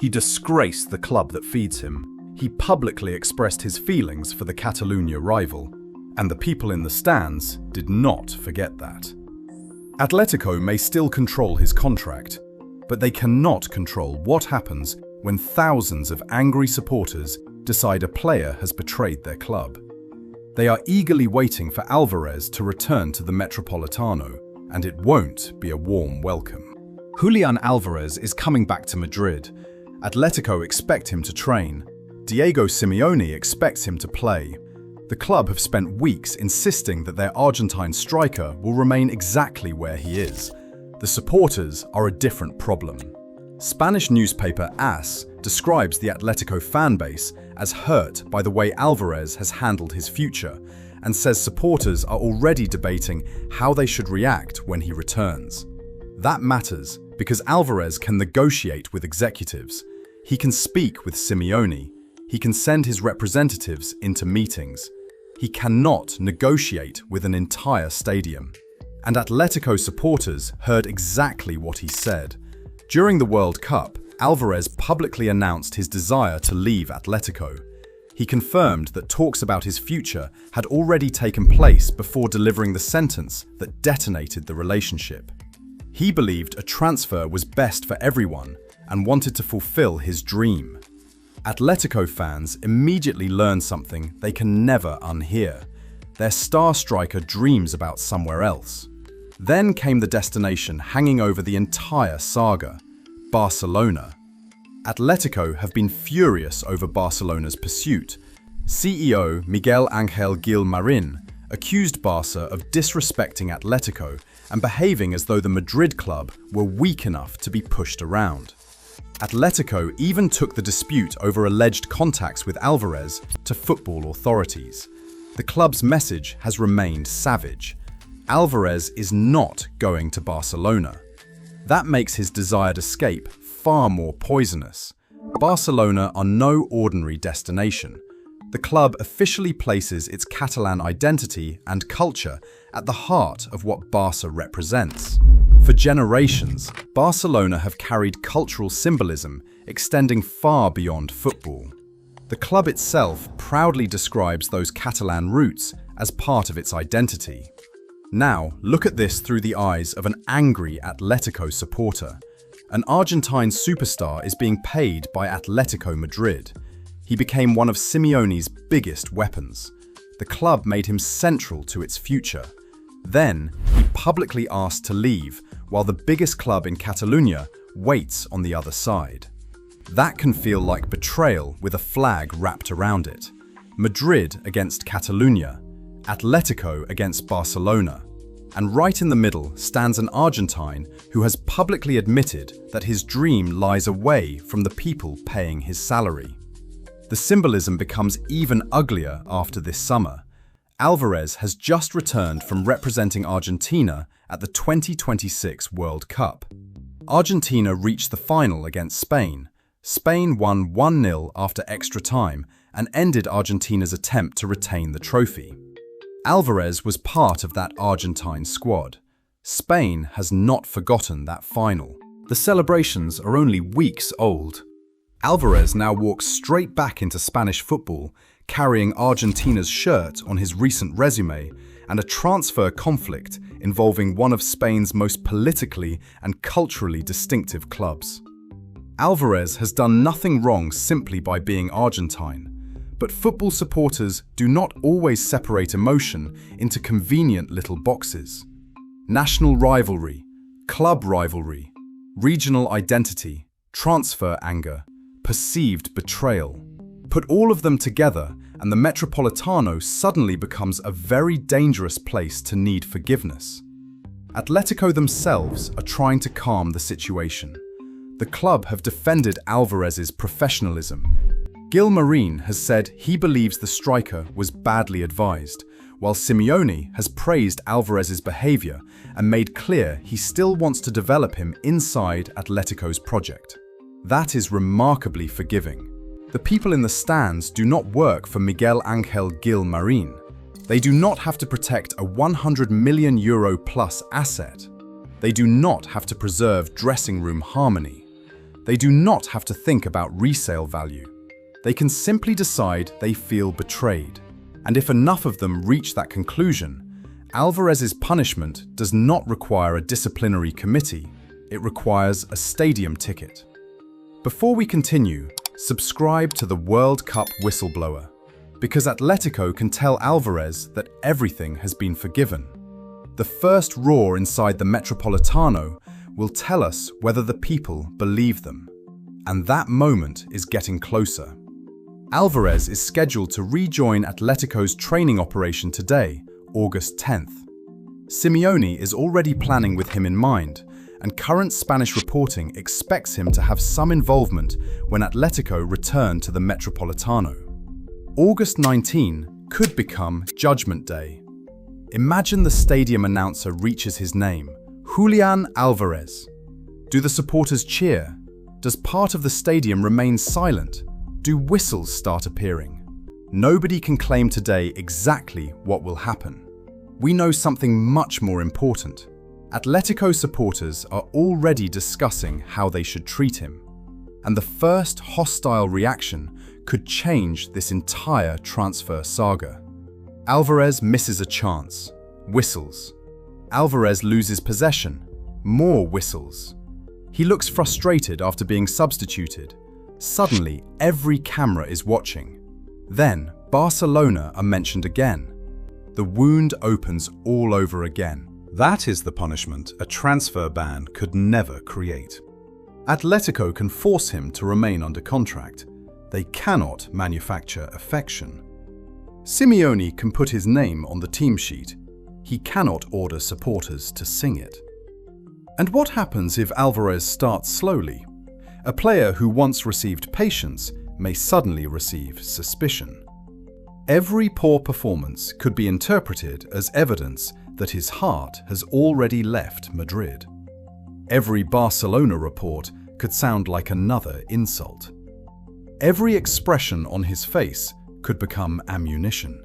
He disgraced the club that feeds him. He publicly expressed his feelings for the Catalunya rival, and the people in the stands did not forget that. Atlético may still control his contract, but they cannot control what happens when thousands of angry supporters decide a player has betrayed their club. They are eagerly waiting for Alvarez to return to the Metropolitano, and it won't be a warm welcome. Julian Alvarez is coming back to Madrid. Atlético expect him to train. Diego Simeone expects him to play. The club have spent weeks insisting that their Argentine striker will remain exactly where he is. The supporters are a different problem. Spanish newspaper AS describes the Atlético fanbase as hurt by the way Alvarez has handled his future and says supporters are already debating how they should react when he returns. That matters because Alvarez can negotiate with executives. He can speak with Simeone. He can send his representatives into meetings. He cannot negotiate with an entire stadium. And Atlético supporters heard exactly what he said. During the World Cup, Alvarez publicly announced his desire to leave Atlético. He confirmed that talks about his future had already taken place before delivering the sentence that detonated the relationship. He believed a transfer was best for everyone and wanted to fulfill his dream. Atlético fans immediately learned something they can never unhear. Their star striker dreams about somewhere else. Then came the destination hanging over the entire saga, Barcelona. Atlético have been furious over Barcelona's pursuit. CEO Miguel Ángel Gil Marín accused Barca of disrespecting Atlético and behaving as though the Madrid club were weak enough to be pushed around. Atlético even took the dispute over alleged contacts with Alvarez to football authorities. The club's message has remained savage. Alvarez is not going to Barcelona. That makes his desired escape far more poisonous. Barcelona are no ordinary destination. The club officially places its Catalan identity and culture at the heart of what Barca represents. For generations, Barcelona have carried cultural symbolism extending far beyond football. The club itself proudly describes those Catalan roots as part of its identity. Now, look at this through the eyes of an angry Atlético supporter. An Argentine superstar is being paid by Atlético Madrid. He became one of Simeone's biggest weapons. The club made him central to its future. Then, he publicly asked to leave, while the biggest club in Catalunya waits on the other side. That can feel like betrayal with a flag wrapped around it. Madrid against Catalunya, Atlético against Barcelona. And right in the middle stands an Argentine who has publicly admitted that his dream lies away from the people paying his salary. The symbolism becomes even uglier after this summer. Alvarez has just returned from representing Argentina at the 2026 World Cup. Argentina reached the final against Spain. Spain won 1-0 after extra time and ended Argentina's attempt to retain the trophy. Alvarez was part of that Argentine squad. Spain has not forgotten that final. The celebrations are only weeks old. Alvarez now walks straight back into Spanish football, carrying Argentina's shirt on his recent resume and a transfer conflict involving one of Spain's most politically and culturally distinctive clubs. Alvarez has done nothing wrong simply by being Argentine, but football supporters do not always separate emotion into convenient little boxes. National rivalry, club rivalry, regional identity, transfer anger, perceived betrayal. Put all of them together and the Metropolitano suddenly becomes a very dangerous place to need forgiveness. Atlético themselves are trying to calm the situation. The club have defended Alvarez's professionalism. Gil Marín has said he believes the striker was badly advised, while Simeone has praised Alvarez's behaviour and made clear he still wants to develop him inside Atlético's project. That is remarkably forgiving. The people in the stands do not work for Miguel Ángel Gil Marín. They do not have to protect a €100 million plus asset. They do not have to preserve dressing room harmony. They do not have to think about resale value. They can simply decide they feel betrayed. And if enough of them reach that conclusion, Alvarez's punishment does not require a disciplinary committee, it requires a stadium ticket. Before we continue, subscribe to the World Cup Whistleblower, because Atlético can tell Alvarez that everything has been forgiven. The first roar inside the Metropolitano will tell us whether the people believe them. And that moment is getting closer. Alvarez is scheduled to rejoin Atlético's training operation today, August 10th. Simeone is already planning with him in mind, and current Spanish reporting expects him to have some involvement when Atlético return to the Metropolitano. August 19 could become Judgment Day. Imagine the stadium announcer reaches his name, Julián Álvarez. Do the supporters cheer? Does part of the stadium remain silent? Do whistles start appearing? Nobody can claim today exactly what will happen. We know something much more important. Atlético supporters are already discussing how they should treat him. And the first hostile reaction could change this entire transfer saga. Alvarez misses a chance. Whistles. Alvarez loses possession. More whistles. He looks frustrated after being substituted. Suddenly, every camera is watching. Then, Barcelona are mentioned again. The wound opens all over again. That is the punishment a transfer ban could never create. Atlético can force him to remain under contract. They cannot manufacture affection. Simeone can put his name on the team sheet. He cannot order supporters to sing it. And what happens if Alvarez starts slowly? A player who once received patience may suddenly receive suspicion. Every poor performance could be interpreted as evidence that his heart has already left Madrid. Every Barcelona report could sound like another insult. Every expression on his face could become ammunition.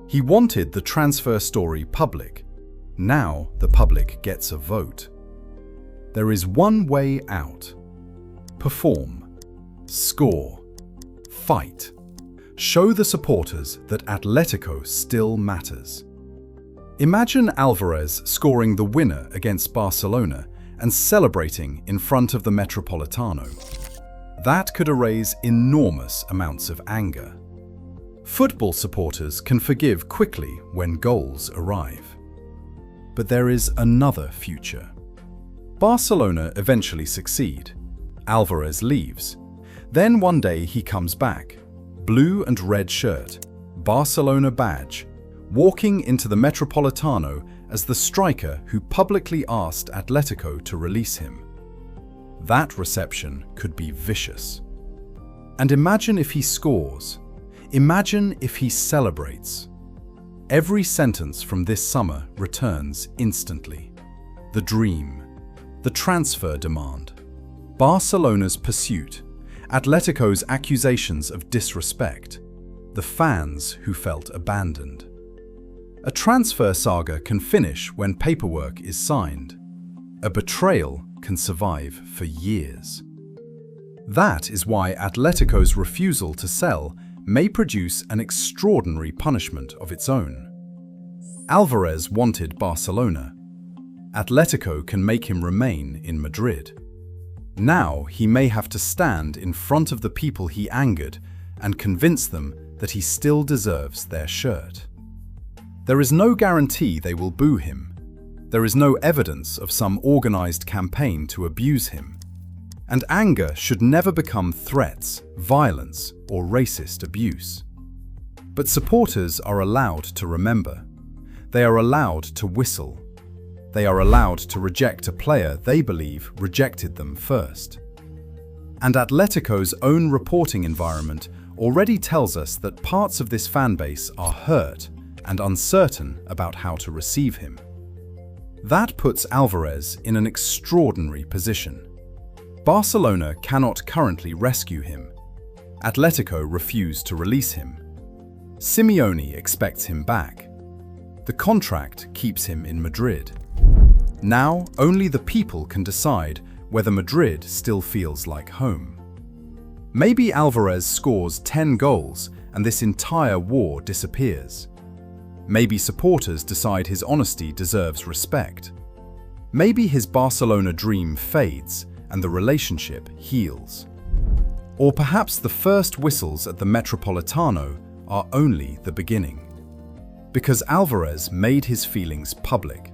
He wanted the transfer story public. Now the public gets a vote. There is one way out. Perform. Score. Fight. Show the supporters that Atlético still matters. Imagine Alvarez scoring the winner against Barcelona and celebrating in front of the Metropolitano. That could erase enormous amounts of anger. Football supporters can forgive quickly when goals arrive. But there is another future. Barcelona eventually succeed. Alvarez leaves. Then one day he comes back. Blue and red shirt, Barcelona badge, walking into the Metropolitano as the striker who publicly asked Atlético to release him. That reception could be vicious. And imagine if he scores. Imagine if he celebrates. Every sentence from this summer returns instantly. The dream, the transfer demand, Barcelona's pursuit, Atlético's accusations of disrespect, the fans who felt abandoned. A transfer saga can finish when paperwork is signed. A betrayal can survive for years. That is why Atlético's refusal to sell may produce an extraordinary punishment of its own. Alvarez wanted Barcelona. Atlético can make him remain in Madrid. Now he may have to stand in front of the people he angered and convince them that he still deserves their shirt. There is no guarantee they will boo him. There is no evidence of some organized campaign to abuse him. And anger should never become threats, violence, or racist abuse. But supporters are allowed to remember. They are allowed to whistle. They are allowed to reject a player they believe rejected them first. And Atlético's own reporting environment already tells us that parts of this fanbase are hurt and uncertain about how to receive him. That puts Alvarez in an extraordinary position. Barcelona cannot currently rescue him. Atlético refused to release him. Simeone expects him back. The contract keeps him in Madrid. Now, only the people can decide whether Madrid still feels like home. Maybe Alvarez scores 10 goals and this entire war disappears. Maybe supporters decide his honesty deserves respect. Maybe his Barcelona dream fades and the relationship heals. Or perhaps the first whistles at the Metropolitano are only the beginning. Because Alvarez made his feelings public.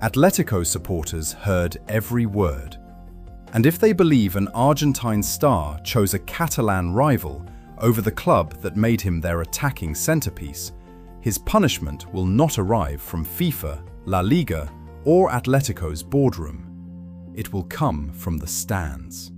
Atlético supporters heard every word. And if they believe an Argentine star chose a Catalan rival over the club that made him their attacking centerpiece, his punishment will not arrive from FIFA, La Liga, or Atlético's boardroom. It will come from the stands.